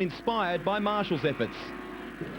Inspired by Marshall's efforts.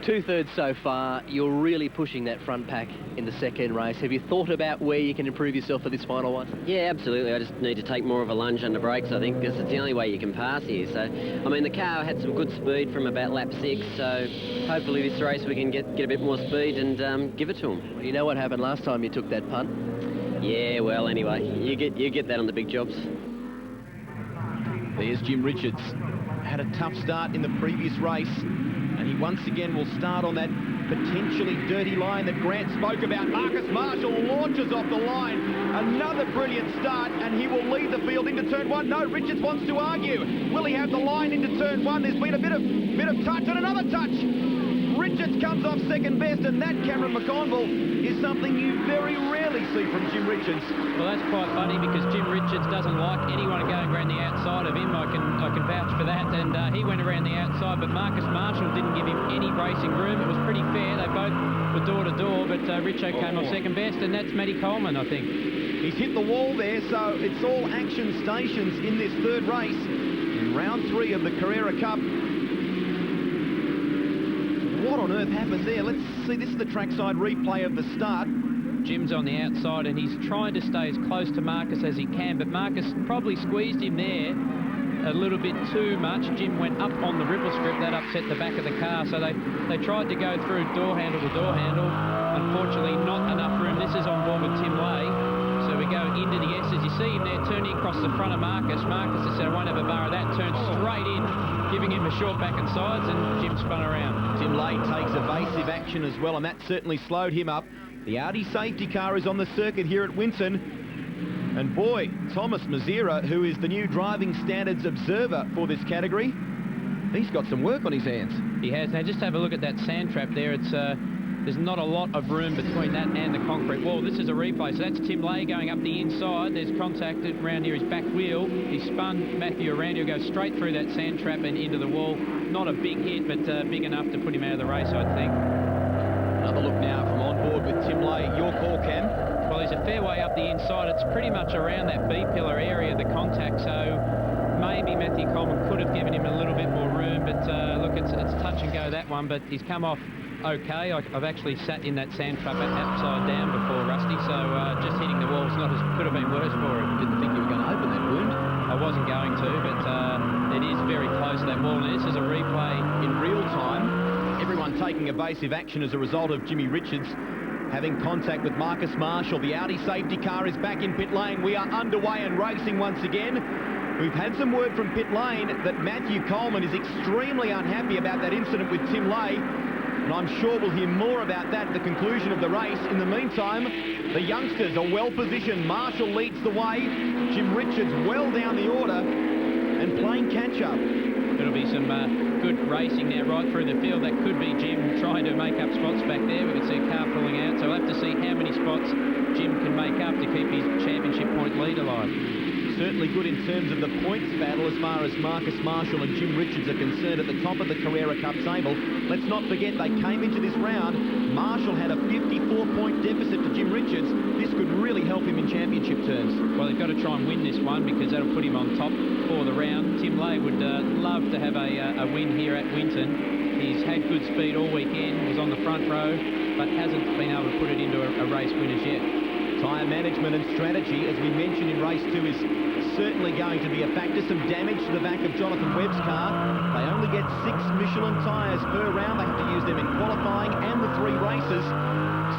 Two-thirds so far. You're really pushing that front pack in the second race. Have you thought about where you can improve yourself for this final one? Yeah, absolutely. I just need to take more of a lunge under brakes, I think, because it's the only way you can pass here. So, I mean, the car had some good speed from about lap 6, so hopefully this race we can get a bit more speed and give it to them. Well, you know what happened last time you took that punt? Yeah, well, anyway, you get that on the big jobs. There's Jim Richards. Had a tough start in the previous race, and he once again will start on that potentially dirty line that Grant spoke about. Marcus Marshall launches off the line. Another brilliant start, and he will lead the field into turn 1. No, Richards wants to argue. Will he have the line into turn 1? There's been a bit of touch and another touch. Richards comes off second best, and that, Cameron McConville, is something you very rarely see from Jim Richards. Well, that's quite funny because Jim Richards doesn't like anyone going around the outside of him. I can vouch for that, and he went around the outside, but Marcus Marshall didn't give him any racing room. It was pretty fair. They both were door to door, but Richo came off second best, and that's Matty Coleman, I think. He's hit the wall there, so it's all action stations in this third race in round 3 of the Carrera Cup. What on earth happened there? Let's see. This is the trackside replay of the start. Jim's on the outside, and he's trying to stay as close to Marcus as he can, but Marcus probably squeezed him there a little bit too much. Jim went up on the ripple strip. That upset the back of the car, so they tried to go through door handle to door handle. Unfortunately, not enough room. This is on board with Tim Lay. So we go into the S's. You see him there turning across the front of Marcus. Marcus has said, I won't have a bar of that. Turned straight in, giving him a short back and sides, and Jim spun around. Tim Lay takes evasive action as well, and that certainly slowed him up. The Audi safety car is on the circuit here at Winton. And boy, Thomas Mazira, who is the new driving standards observer for this category, he's got some work on his hands. He has. Now just have a look at that sand trap there. It's there's not a lot of room between that and the concrete wall. This is a replay, so that's Tim Lay going up the inside. There's contact around here, his back wheel. He spun Matthew around. He'll go straight through that sand trap and into the wall. Not a big hit, but big enough to put him out of the race, I think. Another look now from on board with Tim Lay. Your call, Cam? Well, he's a fair way up the inside. It's pretty much around that B-pillar area, the contact, so maybe Matthew Coleman could have given him a little bit more room, but look, it's touch and go, that one, but he's come off okay. I've actually sat in that sand trap upside down before, Rusty, so just hitting the wall could have been worse for him. Didn't think you were going to open that wound. I wasn't going to, but it is very close to that wall, and this is a replay in real time. Everyone taking evasive action as a result of Jimmy Richards having contact with Marcus Marshall. The Audi safety car is back in pit lane. We are underway and racing once again. We've had some word from pit lane that Matthew Coleman is extremely unhappy about that incident with Tim Lay. And I'm sure we'll hear more about that at the conclusion of the race. In the meantime, the youngsters are well positioned. Marshall leads the way. Jim Richards well down the order and playing catch-up. It'll be some good racing now right through the field. That could be Jim trying to make up spots back there. We could see a car pulling out, so we'll have to see how many spots Jim can make up to keep his championship point lead alive. Certainly good in terms of the points battle as far as Marcus Marshall and Jim Richards are concerned at the top of the Carrera Cup table. Let's not forget they came into this round. Marshall had a 54-point deficit to Jim Richards. This could really help him in championship terms. Well, they've got to try and win this one because that'll put him on top for the round. Tim Lay would love to have a win here at Winton. He's had good speed all weekend, was on the front row, but hasn't been able to put it into a race win as yet. Tyre management and strategy, as we mentioned in race 2, is certainly going to be a factor. Some damage to the back of Jonathan Webb's car. They only get 6 Michelin tyres per round. They have to use them in qualifying and the 3 races.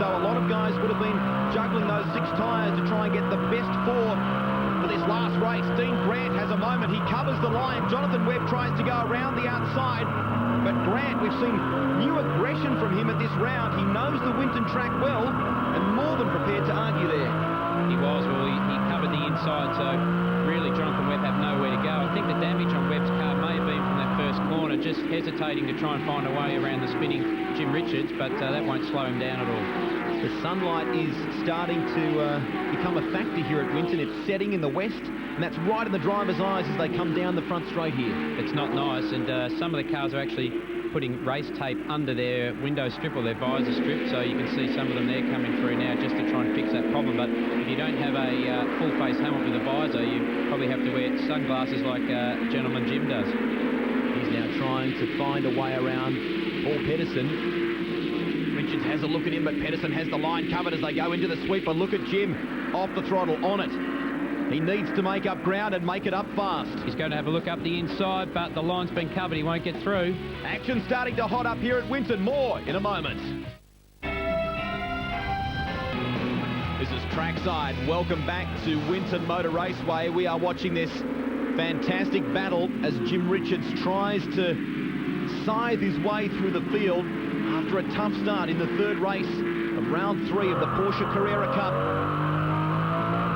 So a lot of guys would have been juggling those 6 tyres to try and get the best 4 for this last race. Dean Grant has a moment. He covers the line. Jonathan Webb tries to go around the outside. But Grant, we've seen new aggression from him at this round. He knows the Winton track well and more than prepared to argue there. He was. Well, he covered the inside, so really Jonathan Webb had nowhere to go. I think the damage on Webb's car may have been from that first corner, just hesitating to try and find a way around the spinning Jim Richards, but that won't slow him down at all. The sunlight is starting to become a factor here at Winton. It's setting in the west, and that's right in the driver's eyes as they come down the front straight here. It's not nice, and some of the cars are actually putting race tape under their window strip or their visor strip, so you can see some of them there coming through now just to try and fix that problem. But if you don't have a full-face helmet with a visor, you probably have to wear sunglasses like gentleman Jim does. He's now trying to find a way around Paul Pedersen. Richards has a look at him, but Pedersen has the line covered as they go into the sweeper. Look at Jim off the throttle on it. He needs to make up ground and make it up fast. He's going to have a look up the inside, but the line's been covered. He won't get through. Action starting to hot up here at Winton. More in a moment. This is trackside. Welcome back to Winton Motor Raceway. We are watching this fantastic battle as Jim Richards tries to scythe his way through the field after a tough start in the third race of round 3 of the Porsche Carrera Cup.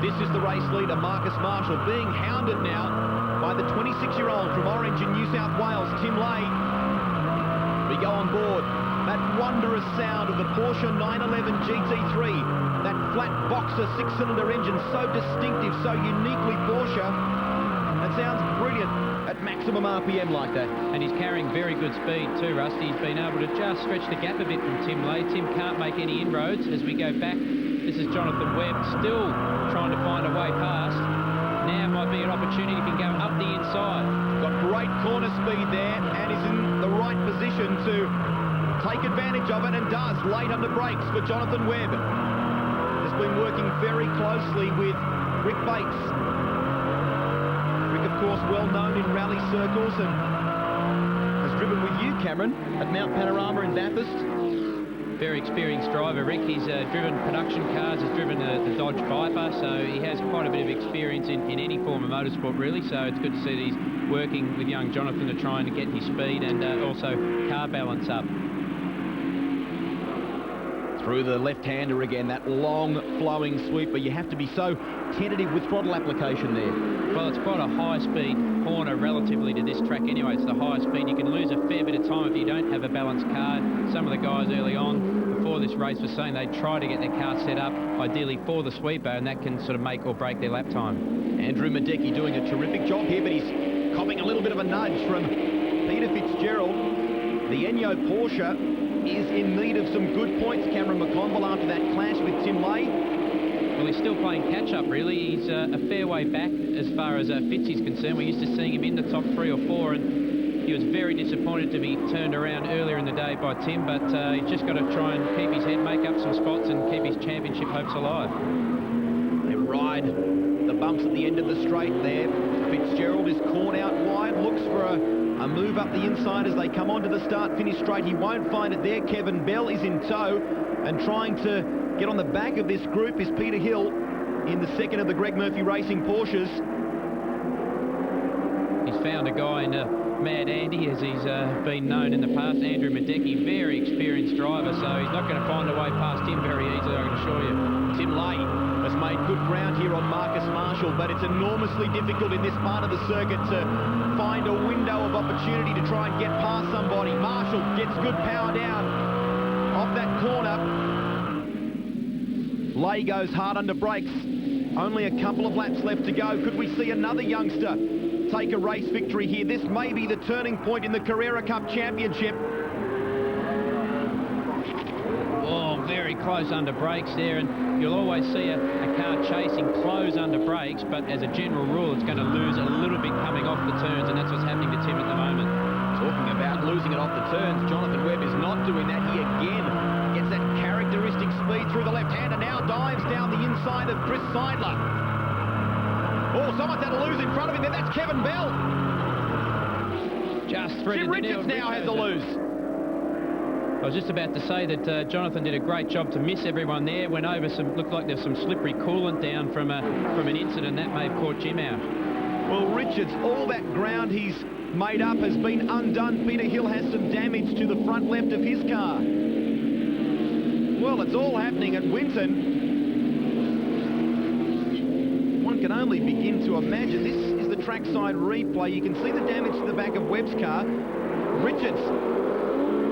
This is the race leader, Marcus Marshall, being hounded now by the 26-year-old from Orange in New South Wales, Tim Lay. We go on board. That wondrous sound of the Porsche 911 GT3, that flat boxer 6-cylinder engine, so distinctive, so uniquely Porsche. That sounds brilliant at maximum RPM like that. And he's carrying very good speed too, Rusty. He's been able to just stretch the gap a bit from Tim Lay. Tim can't make any inroads as we go back. This is Jonathan Webb still trying to find a way past. Now might be an opportunity if he can go up the inside. Got great corner speed there and is in the right position to take advantage of it, and does late under brakes for Jonathan Webb. Has been working very closely with Rick Bates. Rick, of course, well known in rally circles and has driven with you, Cameron, at Mount Panorama in Bathurst. Very experienced driver, Rick. He's driven production cars, he's driven the Dodge Viper, so he has quite a bit of experience in any form of motorsport, really. So it's good to see that he's working with young Jonathan to try and get his speed and also car balance up. Through the left-hander again, that long flowing sweeper. You have to be so tentative with throttle application there. Well, it's quite a high-speed corner relatively to this track anyway. It's the highest speed. You can lose a fair bit of time if you don't have a balanced car. Some of the guys early on before this race were saying they try to get their car set up ideally for the sweeper, and that can sort of make or break their lap time. Andrew Madecki doing a terrific job here, but he's copping a little bit of a nudge from Peter Fitzgerald. The Enyo Porsche is in need of some good points, Cameron McConville, after that clash with Tim Lay. Well, he's still playing catch-up, really. He's a fair way back as far as Fitz is concerned. We're used to seeing him in the top 3 or 4, and he was very disappointed to be turned around earlier in the day by Tim, but he's just got to try and keep his head, make up some spots, and keep his championship hopes alive. They ride the bumps at the end of the straight there. Fitzgerald is caught out wide, looks for a move up the inside as they come onto the start-finish straight. He won't find it there. Kevin Bell is in tow, and trying to get on the back of this group is Peter Hill in the second of the Greg Murphy Racing Porsches. He's found a guy in Mad Andy, as he's been known in the past, Andrew Madecki, very experienced driver, so he's not going to find a way past him very easily, I can assure you. Tim Lay has made good ground here on Marcus Marshall, but it's enormously difficult in this part of the circuit to find a window of opportunity to try and get past somebody. Marshall gets good power down off that corner. Lay goes hard under brakes. Only a couple of laps left to go. Could we see another youngster take a race victory here? This may be the turning point in the Carrera Cup Championship. Oh, very close under brakes there, and you'll always see a car chasing close under brakes, but as a general rule, it's going to lose a little bit coming off the turns, and that's what's happening to Tim at the moment. Talking about losing it off the turns, Jonathan Webb is not doing that. He again gets that characteristic speed through the left-hander, now dives down the inside of Chris Seidler. Oh, someone's had a lose in front of him there. That's Kevin Bell. Just threaded Jim Richards now has a lose. I was just about to say that Jonathan did a great job to miss everyone there. Went over some, looked like there's some slippery coolant down from an incident that may have caught Jim out. Well, Richards, all that ground he's made up has been undone. Peter Hill has some damage to the front left of his car. Well, it's all happening at Winton. One can only begin to imagine. This is the trackside replay. You can see the damage to the back of Webb's car. Richards,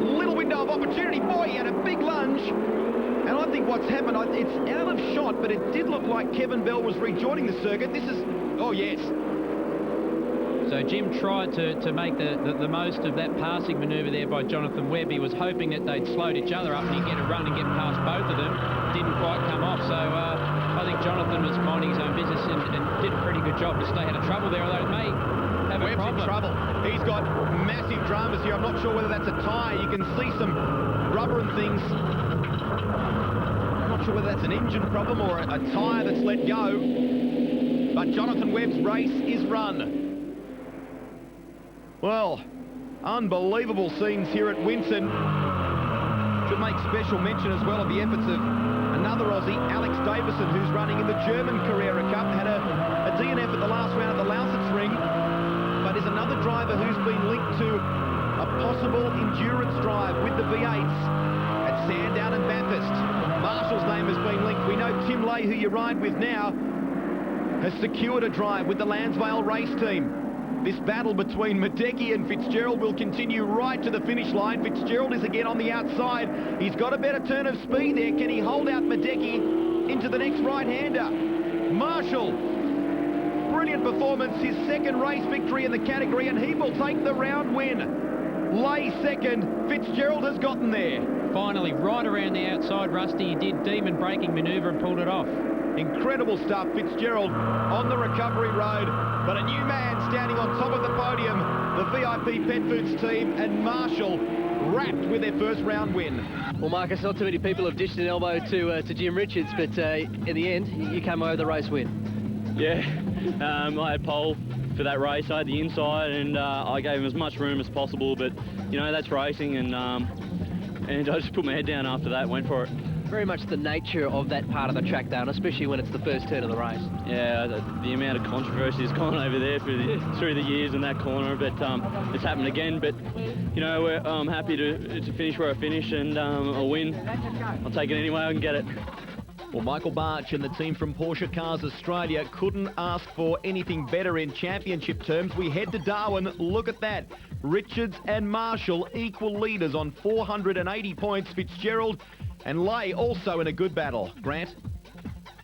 little window of opportunity. Boy, he had a big lunge. And I think what's happened, it's out of shot, but it did look like Kevin Bell was rejoining the circuit. This is, oh yes. So Jim tried to make the most of that passing manoeuvre there by Jonathan Webb. He was hoping that they'd slowed each other up and he'd get a run and get past both of them. Didn't quite come off, so I think Jonathan was minding his own business and did a pretty good job to stay out of trouble there, although it may have a Webb's problem. in trouble. He's got massive dramas here. I'm not sure whether that's a tyre. You can see some rubber and things. I'm not sure whether that's an engine problem or a tyre that's let go. But Jonathan Webb's race is run. Well, unbelievable scenes here at Winton. Should make special mention as well of the efforts of another Aussie, Alex Davison, who's running in the German Carrera Cup. Had a DNF at the last round of the Lausitz ring, but is another driver who's been linked to a possible endurance drive with the V8s at Sandown and Bathurst. Marshall's name has been linked. We know Tim Lay, who you ride with now, has secured a drive with the Lansvale race team. This battle between Madecki and Fitzgerald will continue right to the finish line. Fitzgerald is again on the outside. He's got a better turn of speed there. Can he hold out Madecki into the next right-hander? Marshall, brilliant performance, his second race victory in the category, and he will take the round win. Lay second, Fitzgerald has gotten there. Finally, right around the outside, Rusty, he did demon braking manoeuvre and pulled it off. Incredible stuff, Fitzgerald on the recovery road, but a new man standing on top of the podium, the VIP Pet Foods team, and Marshall wrapped with their first round win. Well, Marcus, not too many people have dished an elbow to Jim Richards, but in the end, you come away with the race win. Yeah, I had pole for that race. I had the inside, and I gave him as much room as possible, but, you know, that's racing, and I just put my head down after that, went for it. Very much the nature of that part of the track, though, and especially when it's the first turn of the race. Yeah, the amount of controversy has gone over there through the years in that corner, but it's happened again. But you know, I'm happy to finish where I finished, and a win. I'll take it any way I can get it. Well, Michael Barch and the team from Porsche Cars Australia couldn't ask for anything better in championship terms. We head to Darwin. Look at that. Richards and Marshall equal leaders on 480 points. Fitzgerald and Lay also in a good battle. Grant?